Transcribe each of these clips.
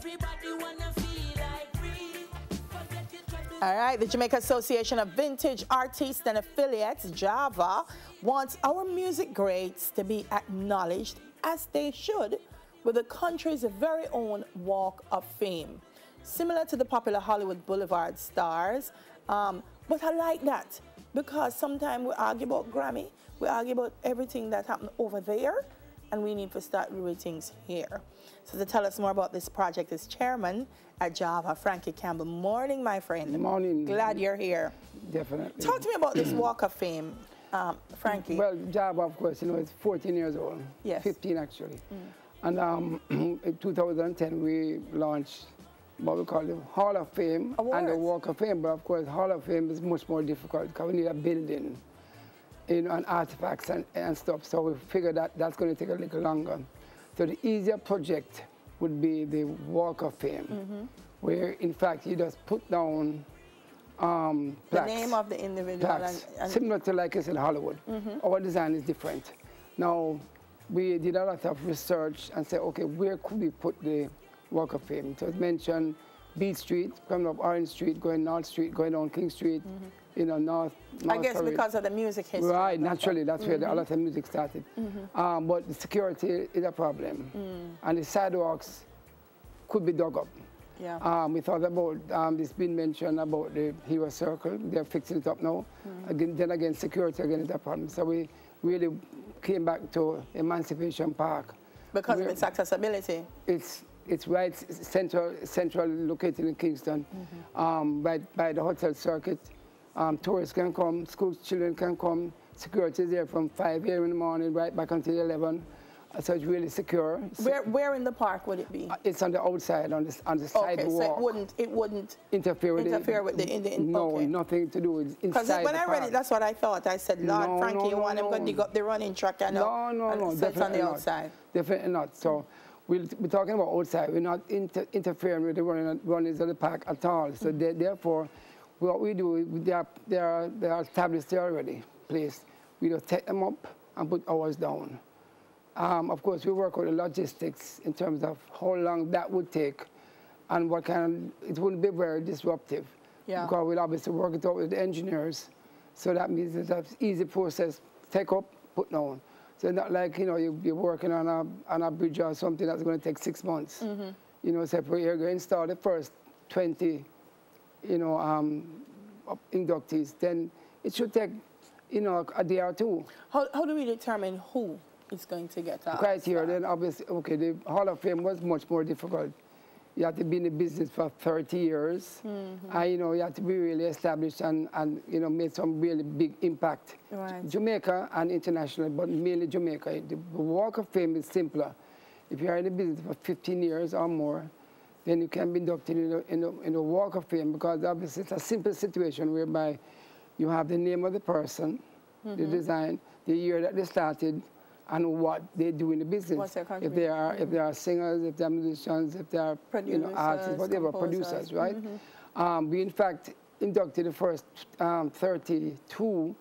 Everybody wanna feel like free. All right, the Jamaica Association of Vintage Artists and Affiliates, JAVA, wants our music greats to be acknowledged, as they should, with the country's very own Walk of Fame. Similar to the popular Hollywood Boulevard stars, but I like that because sometimes we argue about Grammy, we argue about everything that happened over there, and we need to start doing things here. So to tell us more about this project is Chairman at Java, Frankie Campbell. Morning, my friend. Morning. Glad you're here. Definitely. Talk to me about this Walk of Fame, Frankie. Well, Java, of course, you know, it's 14 years old. Yes. 15, actually. And in 2010, we launched what we call the Hall of Fame and the Walk of Fame. But, of course, Hall of Fame is much more difficult because we need a building, you know, and artifacts and stuff. So we figured that that's going to take a little longer. So the easier project would be the Walk of Fame, where, in fact, you just put down plaques. The name of the individual. And similar to, like I said, Hollywood. Our design is different. Now, we did a lot of research and said, okay, where could we put the Walk of Fame? So it mentioned Beach Street, coming up Orange Street, going North Street, going down King Street, you know, North I guess Parade. because of the music history. Right, naturally, that's where a lot of music started. But the security is a problem. And the sidewalks could be dug up. Yeah. We thought about, this been mentioned about the Hero Circle. They're fixing it up now. Then again, security again is a problem. So we really came back to Emancipation Park. Because of its accessibility. It's right central located in Kingston, by the hotel circuit. Tourists can come, school children can come. Security is there from 5 a.m. in the morning right back until 11. So it's really secure. Where in the park would it be? It's on the outside, on the sidewalk. Okay, so it wouldn't interfere with the no, okay. nothing to do with inside. Because when I read it, that's what I thought. I said, Lord, Frankie, you want him to dig up the running track and no, so it's on the outside. Definitely not. So we're talking about outside. We're not interfering with the runnings of the park at all. So therefore, what we do, they are established there already, placed. We just take them up and put ours down. Of course, we work with the logistics in terms of how long that would take and what kind of, it wouldn't be very disruptive. Yeah. Because we'll obviously work it out with the engineers. So that means it's an easy process, take up, put down. So not like, you know, you're working on a bridge or something that's going to take 6 months. You know, so if you're going to install the first 20, you know, inductees, then it should take, you know, a day or two. How do we determine who is going to get our criteria? Then obviously, okay, the Hall of Fame was much more difficult. You have to be in the business for 30 years. And, you know, you have to be really established and you know, made some really big impact. Right. Jamaica and international, but mainly Jamaica. The Walk of Fame is simpler. If you are in the business for 15 years or more, then you can be inducted in the Walk of Fame, because obviously it's a simple situation whereby you have the name of the person, the design, the year that they started, and what they do in the business. What's their if they are singers, if they are musicians, if they are you know, artists, whatever, producers, right? We in fact inducted the first 32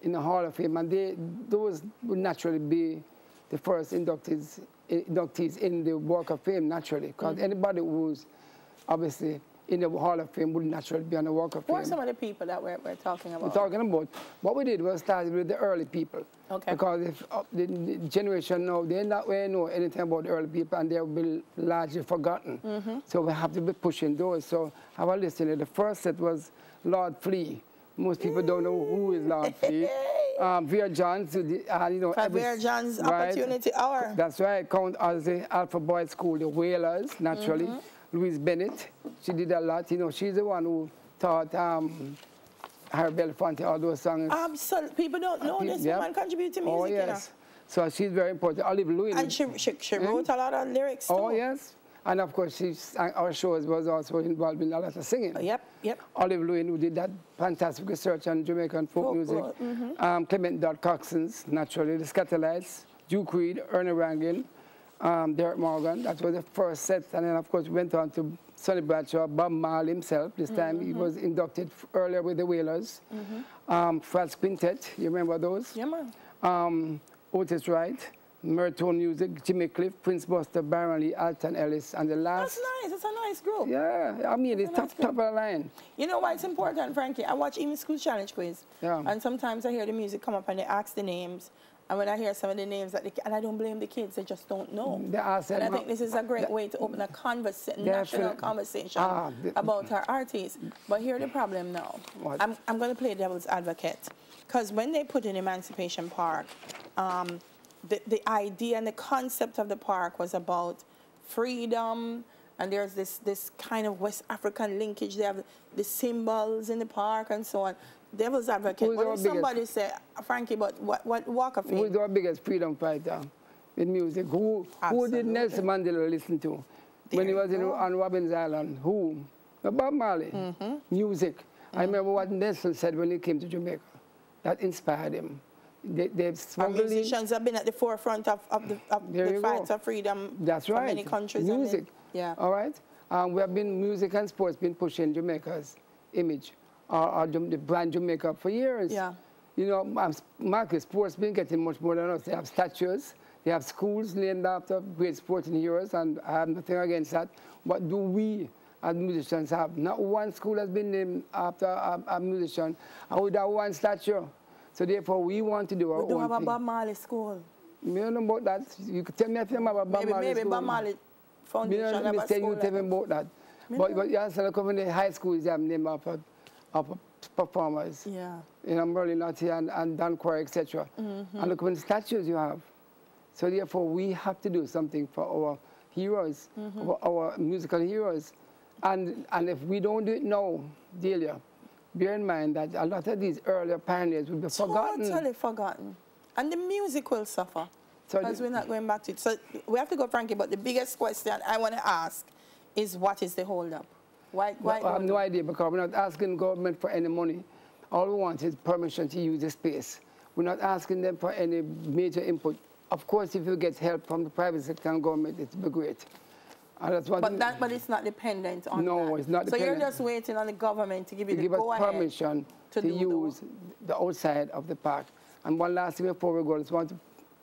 in the Hall of Fame, and those would naturally be the first inductees in the Walk of Fame, naturally, because anybody who's obviously in the Hall of Fame would naturally be on the Walk of Fame. What are some of the people that we're talking about? We're talking about, what we did was started with the early people. Okay. Because if the generation now, they not really know anything about the early people, and they'll be largely forgotten. So we have to be pushing those. So I was listening. The first set was Lord Flea. Most people don't know who is Lord Flea. Vera John's, you know, Vera John's Opportunity Hour. That's right. Count as the Alpha Boys School, the Wailers, naturally. Louise Bennett, she did a lot. You know, she's the one who taught Harry Belafonte all those songs. Absolutely. People don't know this woman contributed to music. Oh, yes. You know? So she's very important. Olive Lewin. And she wrote a lot of lyrics, too. Oh, yes. And, of course, our shows was also involved in a lot of singing. Yep. Olive Lewin, who did that fantastic research on Jamaican folk music. Clement Dodd Coxons, naturally. The Scatterlights, Duke Reed, Ernie Rankin, Derek Morgan. That was the first set. And then, of course, we went on to Sonny Bradshaw, Bob Marley himself. This time he was inducted earlier with the Wailers. Franz Quintet, you remember those? Yeah, man. Otis Wright, Mertone Music, Jimmy Cliff, Prince Buster, Byron Lee, Alton Ellis, and the last... That's nice. It's a nice group. Yeah, I mean, it's top of the line. You know why it's important, Frankie? I watch even School Challenge Quiz. Yeah. And sometimes I hear the music come up and they ask the names. And when I hear some of the names, and I don't blame the kids, they just don't know. And I think this is a great way to open a national conversation about our artists. But here's the problem now. I'm going to play devil's advocate. Because when they put in Emancipation Park, the idea and the concept of the park was about freedom, and there's this kind of West African linkage. They have the symbols in the park and so on. Devil's advocate. What if somebody say, Frankie, but what Walk of Fame? Who's our biggest freedom fighter in music? Who did Nelson Mandela listen to when he was on Robben's Island? Who? Bob Marley. Music. I remember what Nelson said when he came to Jamaica. That inspired him. Our musicians have been at the forefront of the fight for freedom. That's right. For many countries. Music. Yeah. All right. We have been, music and sports been pushing Jamaica's image, the brand Jamaica for years. Yeah. You know, Marcus, sports been getting much more than us. They have statues. They have schools named after great sporting heroes, and I have nothing against that. What do we as musicians have? Not one school has been named after a musician, and we have one statue. So therefore, we want to do our own thing. We don't have a Bob Marley school. I don't know about that. You could tell me if you have a Bob Marley school. Maybe Bob Marley Foundation have a school. You tell me about that. But you understand, like, when the high schools have named after performers. Yeah. You know, Merlin Lottie and Dan Quarry, etc. And look, when statues you have. So therefore, we have to do something for our heroes, our musical heroes. And if we don't do it now, Delia, bear in mind that a lot of these earlier pioneers will be forgotten. Totally forgotten. And the music will suffer, because we're not going back to it. So we have to go, Frankie, but the biggest question I want to ask is, what is the holdup? Why I have no idea, because we're not asking government for any money. All we want is permission to use the space. We're not asking them for any major input. Of course, if you get help from the private sector and government, it would be great. That's what but it's not dependent on that. No, it's not dependent. So you're just waiting on the government to give you the go-ahead. Give us permission to use the outside of the park. And one last thing before we go, I just want to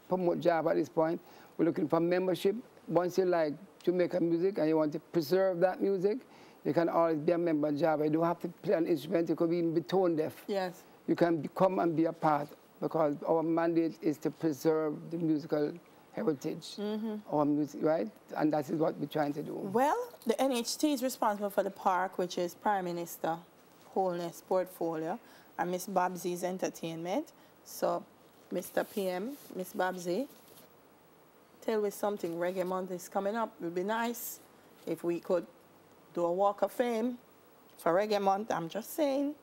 promote Java at this point. We're looking for membership. Once you like Jamaican music and you want to preserve that music, you can always be a member of Java. You don't have to play an instrument. You could even be tone deaf. Yes. You can come and be a part, because our mandate is to preserve the musical heritage, our music, right? And that is what we're trying to do. Well, the NHT is responsible for the park, which is Prime Minister Wholeness Portfolio, and Miss Babsy's Entertainment. So, Mr. PM, Miss Babsy, tell us something. Reggae Month is coming up. It would be nice if we could do a Walk of Fame for Reggae Month. I'm just saying,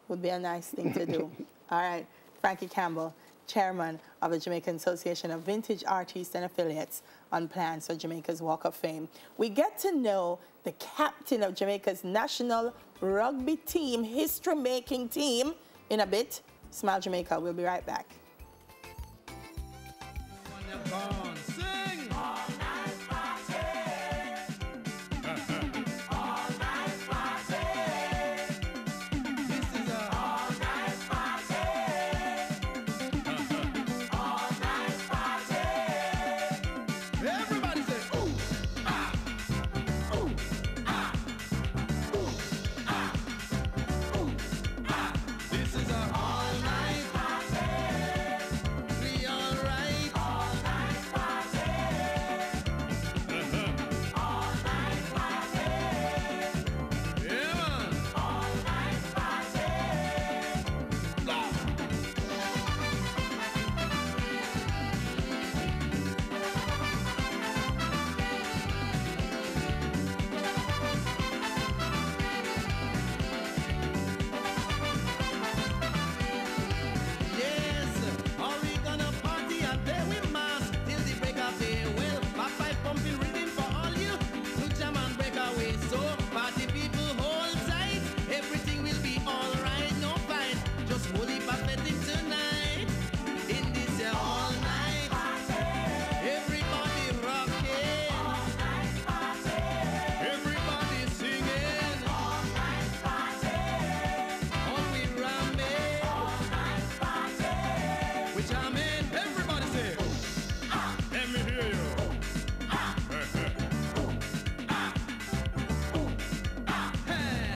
would be a nice thing to do. All right, Frankie Campbell, Chairman of the Jamaican Association of Vintage Artists and Affiliates, on plans for Jamaica's Walk of Fame. We get to know the captain of Jamaica's national rugby team, history-making team, in a bit. Smile Jamaica, we'll be right back.